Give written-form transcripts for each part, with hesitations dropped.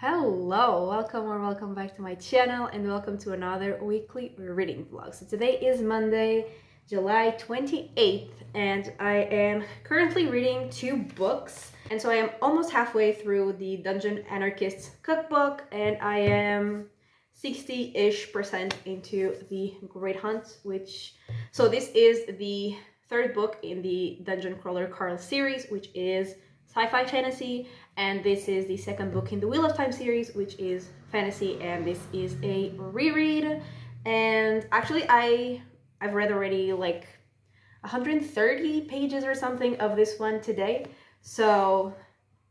Hello, welcome or welcome back to my channel and welcome to another weekly reading vlog. So today is Monday, July 28th and I am currently reading two books. And so I am almost halfway through the Dungeon Anarchist's cookbook and I am 60-ish% into the Great Hunt, so this is the third book in the Dungeon Crawler Carl series, which is sci-fi fantasy, and this is the second book in the Wheel of Time series, which is fantasy, and this is a reread. And actually I've read already like 130 pages or something of this one today, so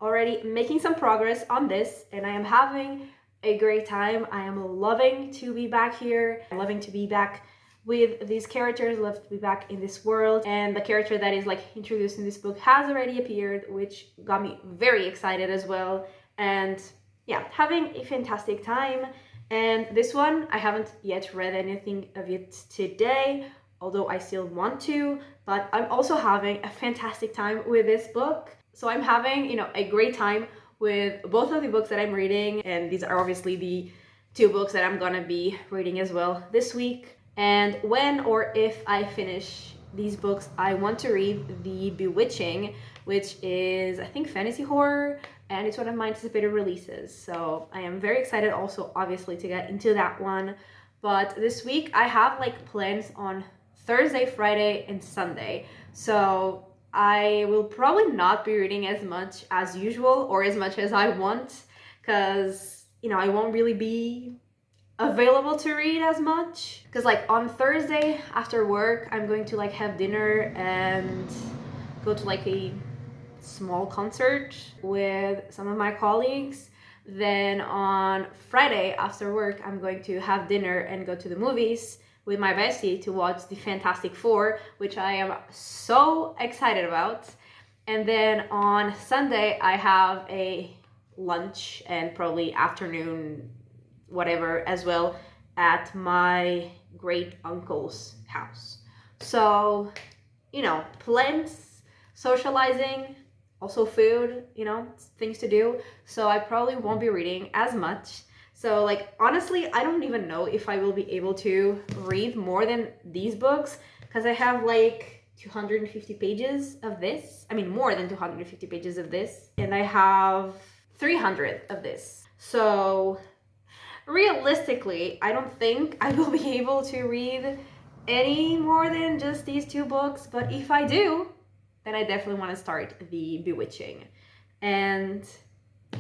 already making some progress on this, and I am having a great time. I am loving to be back here. I'm loving to be back with these characters, love to be back in this world, and the character that is like introduced in this book has already appeared, which got me very excited as well. And yeah, having a fantastic time. And this one I haven't yet read anything of it today, although I still want to, but I'm also having a fantastic time with this book. So I'm having, a great time with both of the books that I'm reading, and these are obviously the two books that I'm gonna be reading as well this week. And when or if I finish these books, I want to read The Bewitching, which is, I think, fantasy horror, and it's one of my anticipated releases. So I am very excited also, obviously, to get into that one. But this week I have like plans on Thursday, Friday, and Sunday. So I will probably not be reading as much as usual or as much as I want, because I won't really be available to read as much, because like on Thursday after work I'm going to like have dinner and go to like a small concert with some of my colleagues. Then on Friday after work I'm going to have dinner and go to the movies with my bestie to watch the Fantastic Four, which I am so excited about. And then on Sunday I have a lunch and probably afternoon whatever as well at my great uncle's house. So plans, socializing, also food, things to do. So I probably won't be reading as much. So like honestly I don't even know if I will be able to read more than these books, because I have like 250 pages of this. I mean more than 250 pages of this, and I have 300 of this. So realistically I don't think I will be able to read any more than just these two books, but if I do, then I definitely want to start The Bewitching. And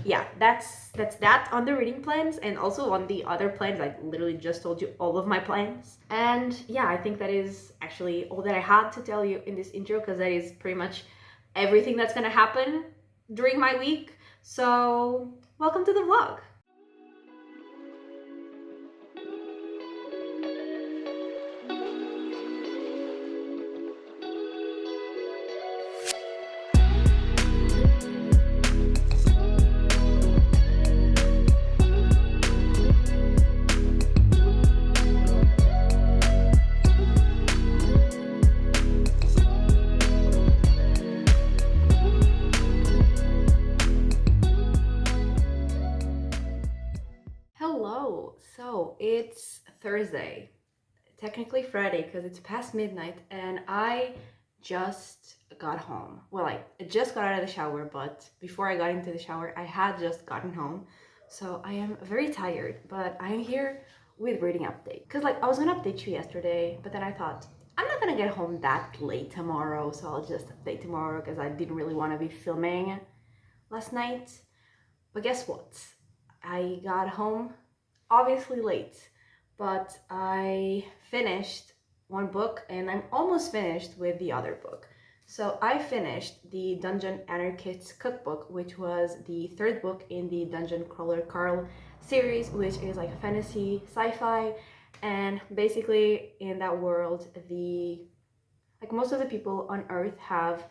yeah, that's that on the reading plans, and also on the other plans. I literally just told you all of my plans. And yeah, I think that is actually all that I had to tell you in this intro, because that is pretty much everything that's gonna happen during my week. So welcome to the vlog. Hello, so it's Thursday, technically Friday because it's past midnight, and I just got home. Well, I just got out of the shower, but before I got into the shower I had just gotten home, so I am very tired, but I am here with reading update, because like I was gonna update you yesterday, but then I thought I'm not gonna get home that late tomorrow, so I'll just update tomorrow, because I didn't really want to be filming last night. But guess what? I got home obviously late, but I finished one book and I'm almost finished with the other book. So I finished the Dungeon Anarchist's cookbook, which was the third book in the Dungeon Crawler Carl series, which is like fantasy sci-fi. And basically in that world, most of the people on Earth have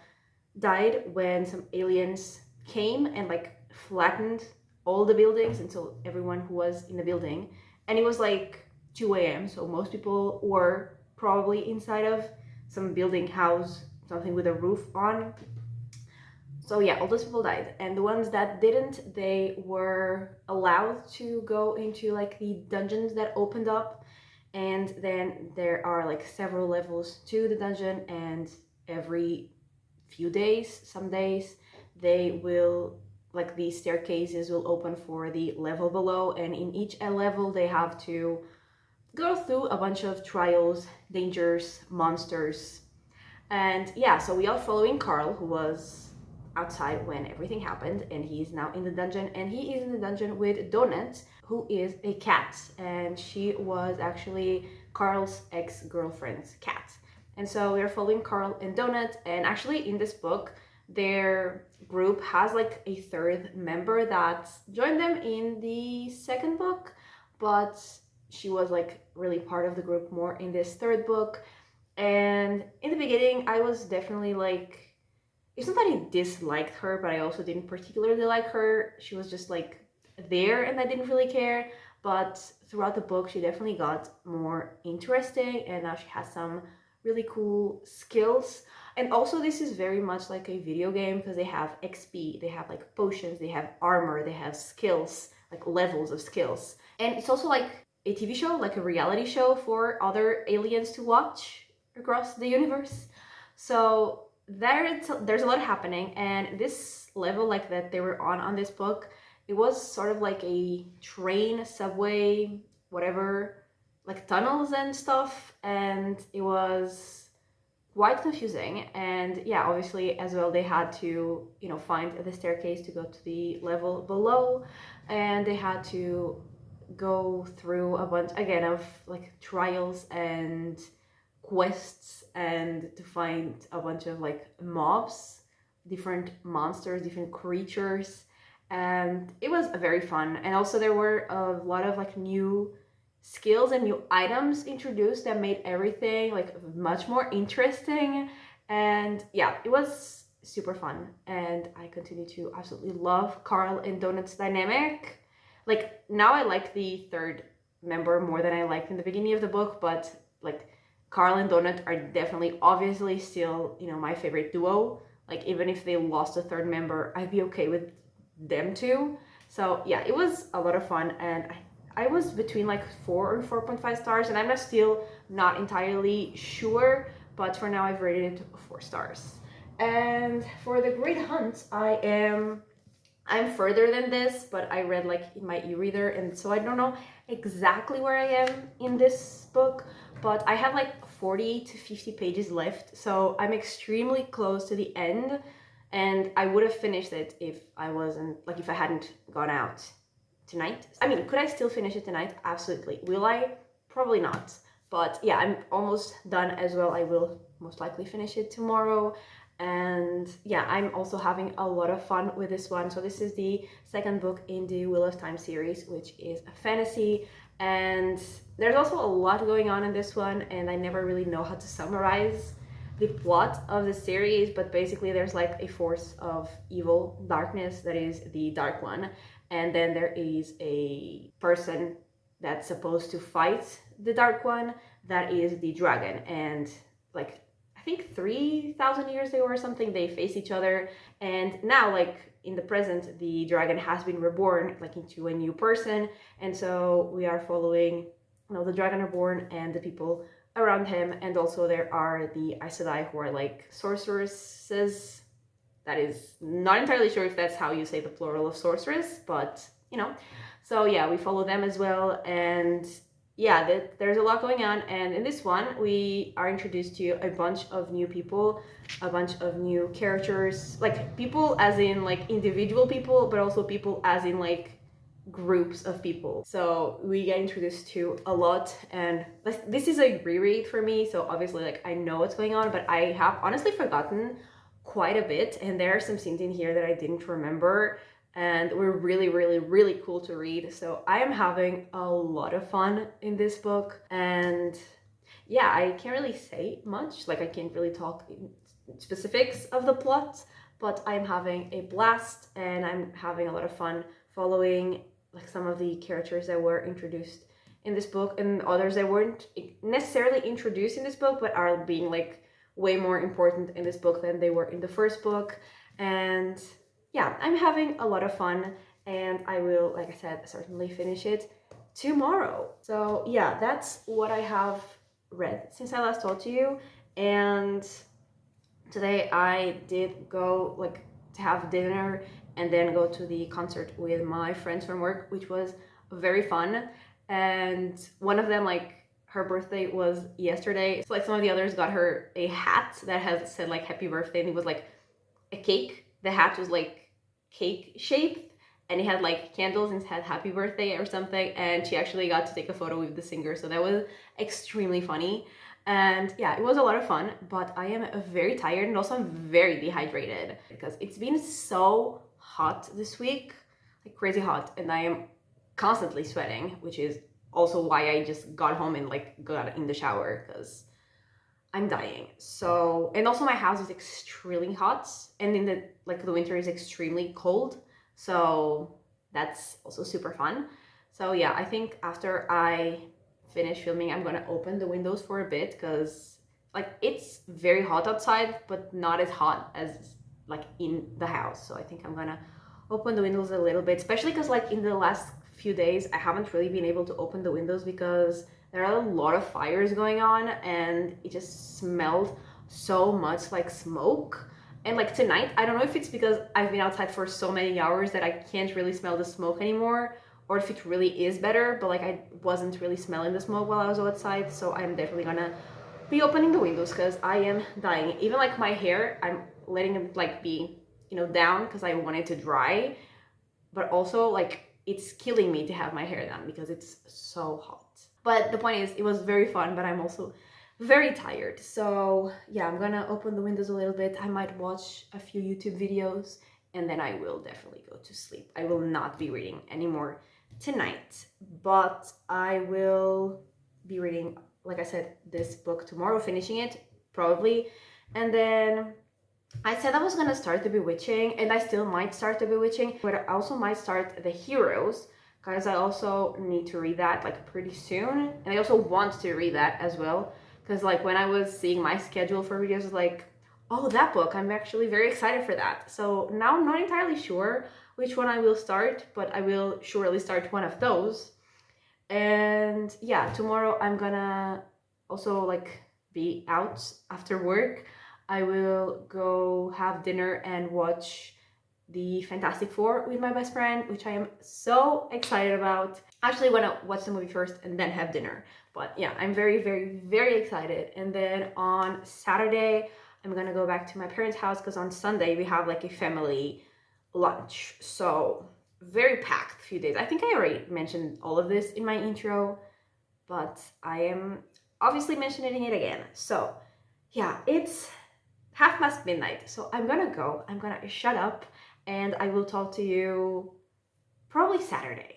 died when some aliens came and like flattened all the buildings until everyone who was in the building, and it was like 2 a.m. so most people were probably inside of some building house, something with a roof on. So yeah, all those people died, and the ones that didn't, they were allowed to go into like the dungeons that opened up, and then there are like several levels to the dungeon, and every few days, some days, they will, like, the staircases will open for the level below, and in each level they have to go through a bunch of trials, dangers, monsters. And yeah, so we are following Carl, who was outside when everything happened, and he's now in the dungeon, and he is in the dungeon with Donut, who is a cat, and she was actually Carl's ex-girlfriend's cat. And so we are following Carl and Donut, and actually in this book their group has like a third member that joined them in the second book, but she was like really part of the group more in this third book. And in the beginning, I was definitely like, it's not that I disliked her, but I also didn't particularly like her. She was just like there, and I didn't really care. But throughout the book, she definitely got more interesting, and now she has some really cool skills. And also, this is very much like a video game because they have XP, they have like potions, they have armor, they have skills, like levels of skills. And it's also like a TV show, like a reality show for other aliens to watch across the universe. So there's a lot happening, and this level like that they were on this book, it was sort of like a train, subway, whatever, like tunnels and stuff, and it was quite confusing. And yeah, obviously as well they had to, you know, find the staircase to go to the level below, and they had to go through a bunch again of like trials and quests, and to find a bunch of like mobs, different monsters, different creatures. And it was very fun. And also there were a lot of like new skills and new items introduced that made everything like much more interesting. And yeah, it was super fun, and I continue to absolutely love Carl and Donut's dynamic. Like, now I like the third member more than I liked in the beginning of the book, but like Carl and Donut are definitely, obviously, still, you know, my favorite duo. Like, even if they lost a third member, I'd be okay with them too. So yeah, it was a lot of fun, and I was between like 4 or 4.5 stars, and I'm still not entirely sure, but for now I've rated it 4 stars. And for the Great Hunt, I'm further than this, but I read like in my e-reader, and so I don't know exactly where I am in this book, but I have like 40 to 50 pages left, so I'm extremely close to the end, and I would have finished it if I wasn't, like, if I hadn't gone out tonight. I mean, could I still finish it tonight? Absolutely. Will I? Probably not. But yeah, I'm almost done as well. I will most likely finish it tomorrow. And yeah, I'm also having a lot of fun with this one. So this is the second book in the Wheel of Time series, which is a fantasy. And there's also a lot going on in this one, and I never really know how to summarize the plot of the series, but basically there's like a force of evil, darkness, that is the Dark One, and then there is a person that's supposed to fight the Dark One, that is the dragon. And like, I think 3,000 years ago or something, they face each other, and now, like, in the present, the dragon has been reborn like into a new person, and so we are following, you know, the Dragon Reborn and the people around him. And also there are the Aes Sedai, who are like sorceresses. That is not entirely sure if that's how you say the plural of sorceress, but you know. So yeah, we follow them as well, and yeah, there's a lot going on. And in this one, we are introduced to a bunch of new people, a bunch of new characters, like people as in like individual people, but also people as in like groups of people. So we get introduced to a lot, and this is a reread for me, so obviously like I know what's going on, but I have honestly forgotten quite a bit, and there are some scenes in here that I didn't remember, and were really, really, really cool to read. So I am having a lot of fun in this book, and yeah, I can't really say much, like I can't really talk in specifics of the plot, but I'm having a blast, and I'm having a lot of fun following like some of the characters that were introduced in this book, and others that weren't necessarily introduced in this book but are being like way more important in this book than they were in the first book. And yeah, I'm having a lot of fun, and I will, like I said, certainly finish it tomorrow. So yeah, that's what I have read since I last talked to you. And today I did go like to have dinner and then go to the concert with my friends from work, which was very fun. And one of them, like, her birthday was yesterday, so like some of the others got her a hat that has said like happy birthday, and it was like a cake. The hat was like cake shaped, and it had like candles and it had happy birthday or something, and she actually got to take a photo with the singer, so that was extremely funny. And yeah, it was a lot of fun, but I am very tired, and also I'm very dehydrated because it's been so hot this week, like crazy hot, and I am constantly sweating, which is also why I just got home and like got in the shower, because I'm dying. So, and also my house is extremely hot, and in the winter is extremely cold. So that's also super fun. So yeah, I think after I finish filming, I'm gonna open the windows for a bit, because like it's very hot outside, but not as hot as like in the house. So I think I'm gonna open the windows a little bit, especially because like in the last few days I haven't really been able to open the windows because there are a lot of fires going on, and it just smelled so much like smoke. And like tonight, I don't know if it's because I've been outside for so many hours that I can't really smell the smoke anymore, or if it really is better, but like I wasn't really smelling the smoke while I was outside. So I'm definitely gonna be opening the windows because I am dying. Even like my hair, I'm letting it like be, down because I want it to dry, but also like it's killing me to have my hair down because it's so hot. But the point is, it was very fun, but I'm also very tired. So yeah, I'm gonna open the windows a little bit. I might watch a few YouTube videos, and then I will definitely go to sleep. I will not be reading anymore tonight, but I will be reading, like I said, this book tomorrow, finishing it probably. And then I said I was gonna start The Bewitching, and I still might start The Bewitching, but I also might start The Heroes, because I also need to read that like pretty soon, and I also want to read that as well, because like when I was seeing my schedule for videos, I was like, oh, that book, I'm actually very excited for that. So now I'm not entirely sure which one I will start, but I will surely start one of those. And yeah, tomorrow I'm gonna also like be out after work. I will go have dinner and watch the Fantastic Four with my best friend, which I am so excited about. Actually, want to watch the movie first and then have dinner. But yeah, I'm very, very, very excited. And then on Saturday, I'm gonna go back to my parents' house because on Sunday we have like a family lunch. So very packed few days. I think I already mentioned all of this in my intro, but I am obviously mentioning it again. So yeah, it's midnight. So I'm gonna go. I'm gonna shut up, and I will talk to you probably Saturday.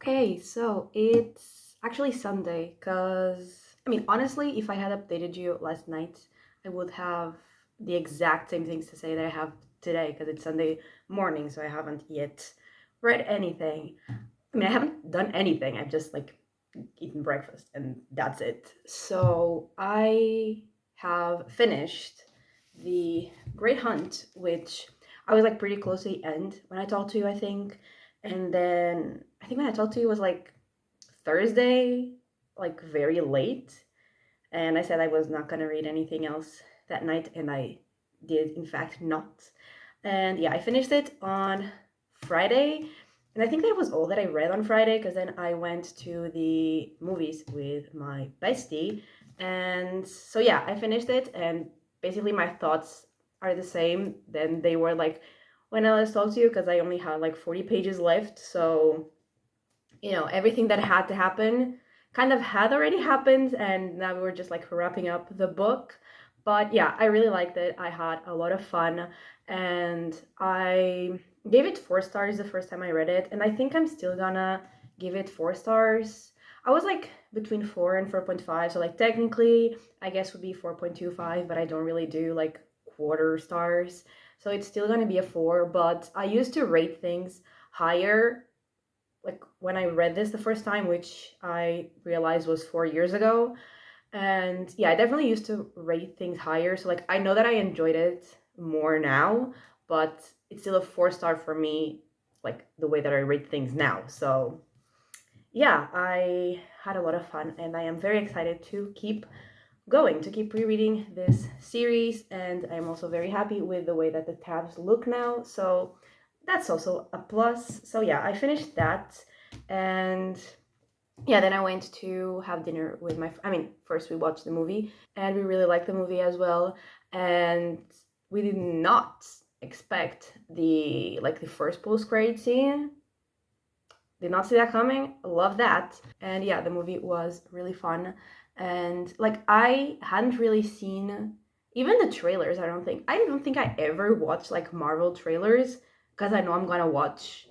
Okay, so it's actually Sunday, because, I mean, honestly, if I had updated you last night, I would have the exact same things to say that I have today, because it's Sunday morning, so I haven't yet read anything. I mean, I haven't done anything, I've just, like, eaten breakfast, and that's it. So I have finished The Great Hunt, which I was, like, pretty close to the end when I talked to you, I think. And then I think when I talked to you was like Thursday, like very late. And I said I was not going to read anything else that night. And I did, in fact, not. And yeah, I finished it on Friday. And I think that was all that I read on Friday, because then I went to the movies with my bestie. And so yeah, I finished it. And basically my thoughts are the same than they were like when I last talked to you, because I only had like 40 pages left. So everything that had to happen kind of had already happened, and now we were just like wrapping up the book. But yeah, I really liked it. I had a lot of fun, and I gave it 4 stars the first time I read it, and I think I'm still gonna give it 4 stars. I was like between 4 and 4.5, so like technically I guess would be 4.25, but I don't really do like quarter stars, so it's still gonna be a 4. But I used to rate things higher, like when I read this the first time, which I realized was 4 years ago. And yeah, I definitely used to rate things higher. So like I know that I enjoyed it more now, but it's still a 4 star for me, like the way that I rate things now. So yeah, I had a lot of fun, and I am very excited to keep going, to keep rereading this series. And I'm also very happy with the way that the tabs look now. So that's also a plus. So yeah, I finished that, and yeah, then I went to have dinner with first we watched the movie, and we really liked the movie as well. And we did not expect the first post-credit scene. Did not see that coming. Love that. And yeah, the movie was really fun. And like I hadn't really seen even the trailers. I don't think I ever watched like Marvel trailers, because I know I'm gonna watch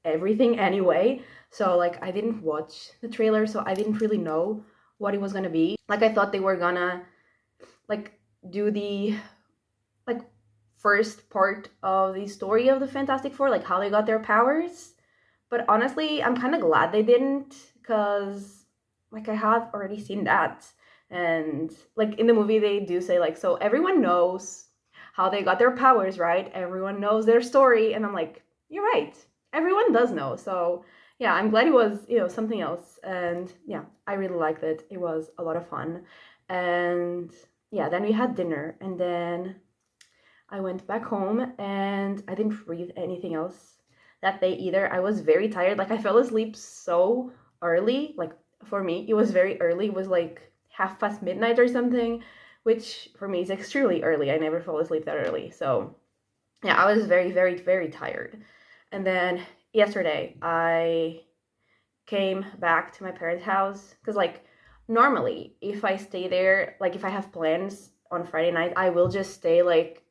everything anyway. So like I didn't watch the trailer, so I didn't really know what it was gonna be. Like I thought they were gonna like do the like first part of the story of the Fantastic Four, like how they got their powers. But honestly, I'm kind of glad they didn't, because like I have already seen that. And like in the movie they do say like, so everyone knows how they got their powers, right? Everyone knows their story. And I'm like, you're right, everyone does know. So yeah, I'm glad it was something else. And yeah, I really liked it. It was a lot of fun. And yeah, then we had dinner, and then I went back home, and I didn't read anything else that day either. I was very tired. Like I fell asleep so early. Like for me, it was very early. It was like midnight or something, which for me is extremely early. I never fall asleep that early. So yeah, I was very, very, very tired. And then yesterday I came back to my parents' house, because like normally if I stay there, like if I have plans on Friday night, I will just stay like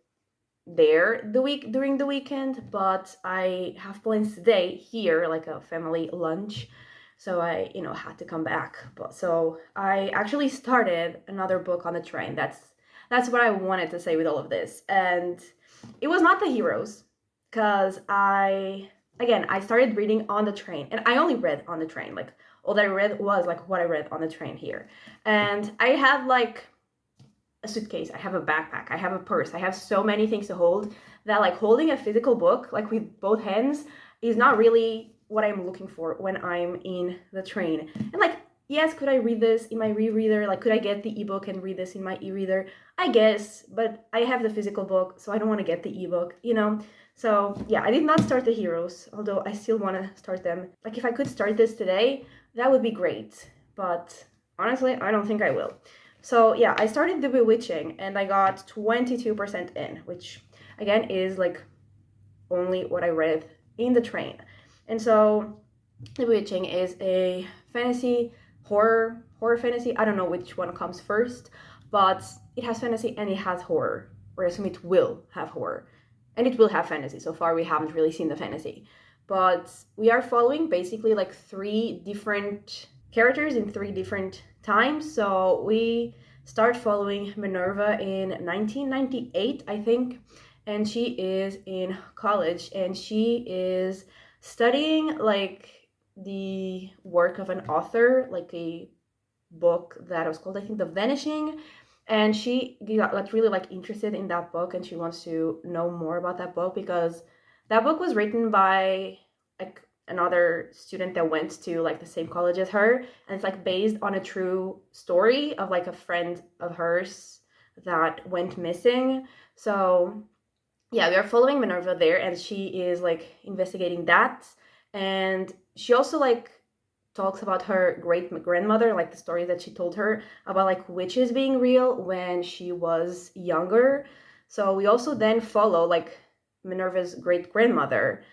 there during the weekend. But I have plans today here, like a family lunch, so I had to come back. But so I actually started another book on the train. That's what I wanted to say with all of this. And it was not The Heroes, because I started reading on the train, and I only read on the train. Like all that I read was like what I read on the train here. And I have like a suitcase, I have a backpack, I have a purse, I have so many things to hold, that like holding a physical book like with both hands is not really what I'm looking for when I'm in the train. And like, yes, could I read this in my rereader? Like, could I get the ebook and read this in my e-reader? I guess, but I have the physical book, so I don't want to get the ebook. So yeah, I did not start The Heroes, although I still want to start them. Like if I could start this today, that would be great, but honestly, I don't think I will. So yeah, I started The Bewitching, and I got 22% in, which again is like only what I read in the train. And so The Bewitching is a fantasy horror fantasy. I don't know which one comes first, but it has fantasy and it has horror, or I assume it will have horror, and it will have fantasy. So far we haven't really seen the fantasy, but we are following basically like 3 different characters in 3 different times. So we start following Minerva in 1998, I think, and she is in college, and she is studying like the work of an author, like a book that was called, I think, The Vanishing. And she got like really like interested in that book, and she wants to know more about that book, because that book was written by like another student that went to like the same college as her, and it's like based on a true story of like a friend of hers that went missing. So yeah, we are following Minerva there, and she is like investigating that. And she also like talks about her great grandmother, like the story that she told her about like witches being real when she was younger. So we also then follow like Minerva's great grandmother,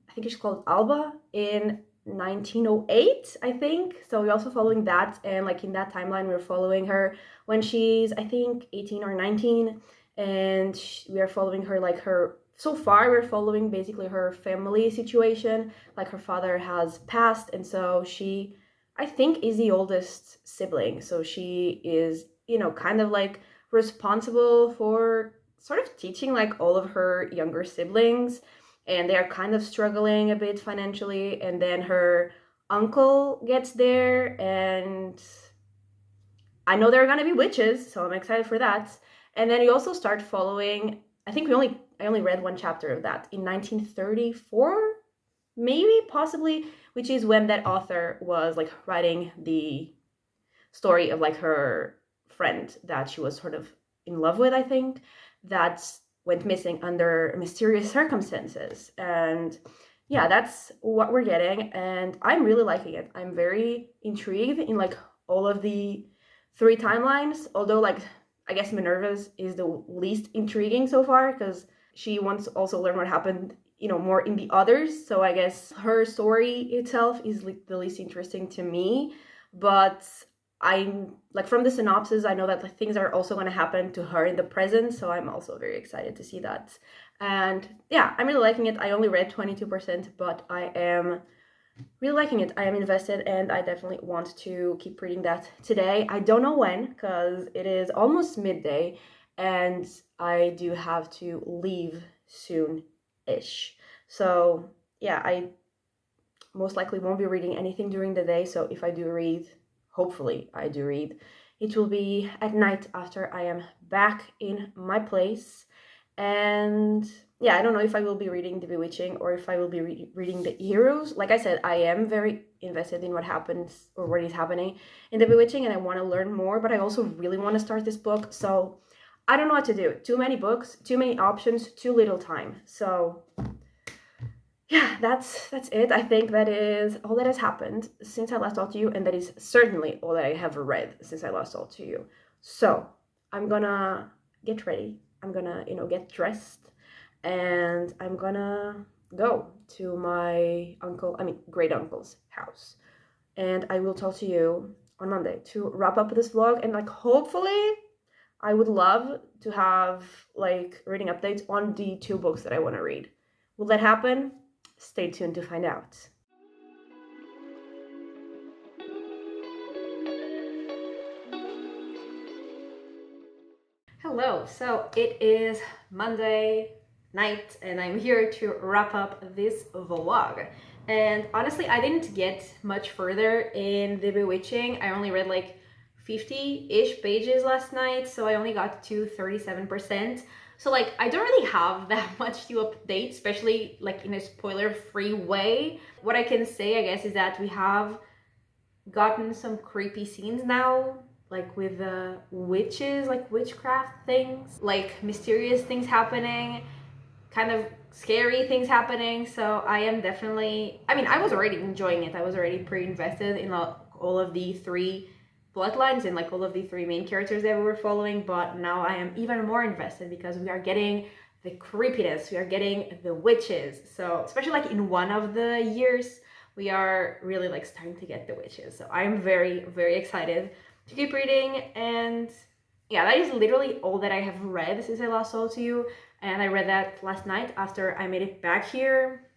I think she's called Alba, in 1908, I think. So we're also following that, and like in that timeline we're following her when she's, I think, 18 or 19, and we are following her, like her, so far we're following basically her family situation. Like her father has passed, and so she, I think, is the oldest sibling, so she is, you know, kind of like responsible for sort of teaching like all of her younger siblings, and they are kind of struggling a bit financially. And then her uncle gets there, and I know there are gonna be witches, so I'm excited for that. And then you also start following, I think I only read one chapter of that in 1934, maybe, possibly, which is when that author was like writing the story of like her friend that she was sort of in love with, I think, that went missing under mysterious circumstances. And yeah, that's what we're getting, and I'm really liking it. I'm very intrigued in like all of the three timelines, although like I guess Minerva's is the least intriguing so far because she wants to also learn what happened, you know, more in the others. So I guess her story itself is like the least interesting to me. But I'm like, from the synopsis, I know that like things are also going to happen to her in the present, so I'm also very excited to see that. And yeah, I'm really liking it. I only read 22%, but I am really liking it. I am invested, and I definitely want to keep reading that today. I don't know when, because it is almost midday, and I do have to leave soon-ish. So yeah, I most likely won't be reading anything during the day, so if I do read, hopefully I do read, it will be at night after I am back in my place. And yeah, I don't know if I will be reading The Bewitching or if I will be reading The Heroes. Like I said, I am very invested in what happens or what is happening in The Bewitching, and I want to learn more, but I also really want to start this book. So I don't know what to do. Too many books, too many options, too little time. So yeah, that's it. I think that is all that has happened since I last talked to you, and that is certainly all that I have read since I last talked to you. So I'm gonna get ready. I'm gonna, you know, get dressed, and I'm gonna go to my great uncle's house. And I will talk to you on Monday to wrap up this vlog. And like, hopefully, I would love to have like reading updates on the 2 books that I want to read. Will that happen? Stay tuned to find out. Hello, so it is Monday night, and I'm here to wrap up this vlog. And honestly, I didn't get much further in The Bewitching. I only read like 50-ish pages last night, so I only got to 37%. So like, I don't really have that much to update, especially like in a spoiler-free way. What I can say, I guess, is that we have gotten some creepy scenes now, like with the witches, like witchcraft things, like mysterious things happening, kind of scary things happening. So I am definitely, I mean, I was already enjoying it. I was already pretty invested in all of the 3 bloodlines and like all of the 3 main characters that we were following, but now I am even more invested because we are getting the creepiness, we are getting the witches. So especially like in one of the years, we are really like starting to get the witches. So I'm very, very excited to keep reading. And yeah, that is literally all that I have read since I last talked to you. And I read that last night after I made it back here.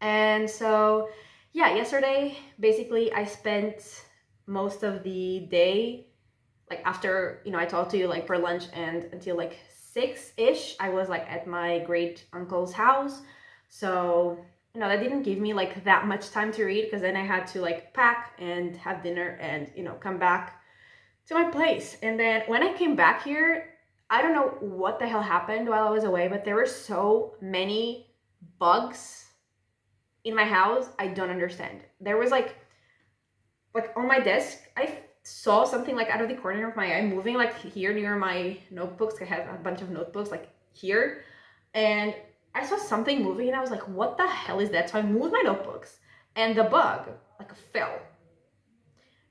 And so yeah, yesterday basically I spent most of the day, like after, you know, I talked to you like for lunch and until like 6-ish, I was like at my great uncle's house. So, you know, that didn't give me like that much time to read, because then I had to like pack and have dinner and, you know, come back to my place. And then when I came back here, I don't know what the hell happened while I was away, but there were so many bugs in my house. I don't understand. There was like on my desk, I saw something like out of the corner of my eye moving like here near my notebooks. I have a bunch of notebooks like here, and I saw something moving, and I was like, what the hell is that? So I moved my notebooks, and the bug like fell.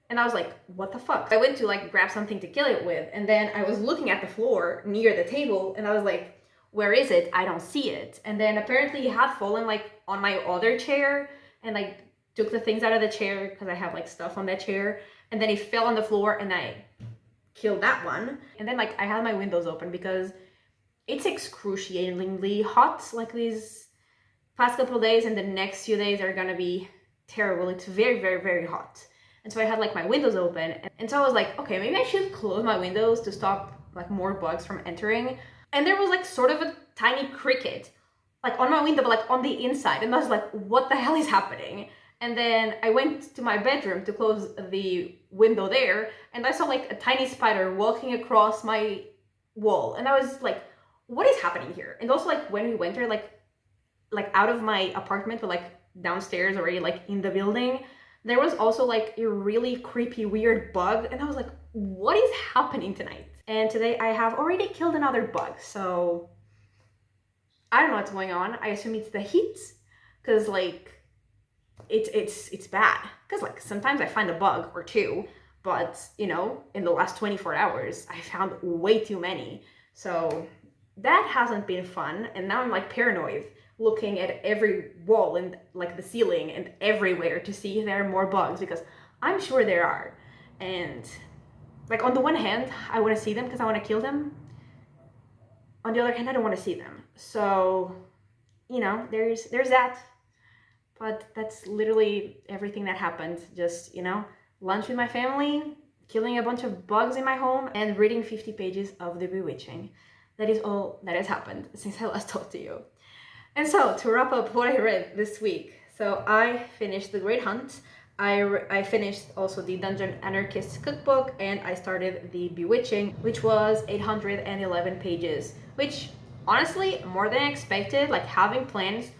And I was like, what the fuck? I went to like grab something to kill it with, and then I was looking at the floor near the table, and I was like, where is it? I don't see it. And then apparently it had fallen like on my other chair and like took the things out of the chair because I have like stuff on that chair, and then it fell on the floor and I killed that one. And then like I had my windows open because it's excruciatingly hot like these past couple of days, and the next few days are gonna be terrible. It's very, very, very hot. And so I had like my windows open, and so I was like, okay, maybe I should close my windows to stop like more bugs from entering. And there was like sort of a tiny cricket like on my window, but like on the inside, and I was like, what the hell is happening? And then I went to my bedroom to close the window there, and I saw like a tiny spider walking across my wall, and I was like, what is happening here? And also like when we went there, like out of my apartment, but like downstairs already, like in the building, there was also like a really creepy, weird bug, and I was like, what is happening tonight? And today I have already killed another bug, so I don't know what's going on. I assume it's the heat, because like it's bad. Because like sometimes I find a bug or two, but you know, in the last 24 hours, I found way too many. So that hasn't been fun, and now I'm like paranoid, looking at every wall and like the ceiling and everywhere to see if there are more bugs, because I'm sure there are. And like on the one hand, I want to see them because I want to kill them. On the other hand, I don't want to see them. So, you know, there's that. But that's literally everything that happened. Just, you know, lunch with my family, killing a bunch of bugs in my home, and reading 50 pages of The Bewitching. That is all that has happened since I last talked to you. And so, to wrap up what I read this week, so I finished The Great Hunt, I finished also the Dungeon Anarchist cookbook, and I started The Bewitching, which was 811 pages, which honestly, more than I expected. Like having plans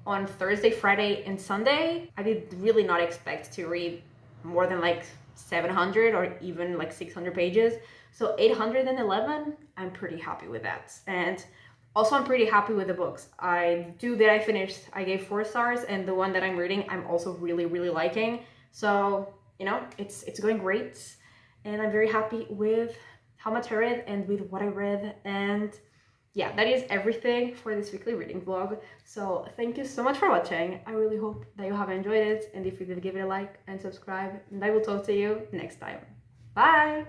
on Thursday, Friday, and Sunday, I did really not expect to read more than like 700 or even like 600 pages. So 811, I'm pretty happy with that. And also, I'm pretty happy with the books. I finished, I gave 4 stars, and the one that I'm reading, I'm also really, really liking. So, you know, it's going great, and I'm very happy with how much I read and with what I read. And yeah, that is everything for this weekly reading vlog. So thank you so much for watching. I really hope that you have enjoyed it, and if you did, give it a like and subscribe, and I will talk to you next time. Bye!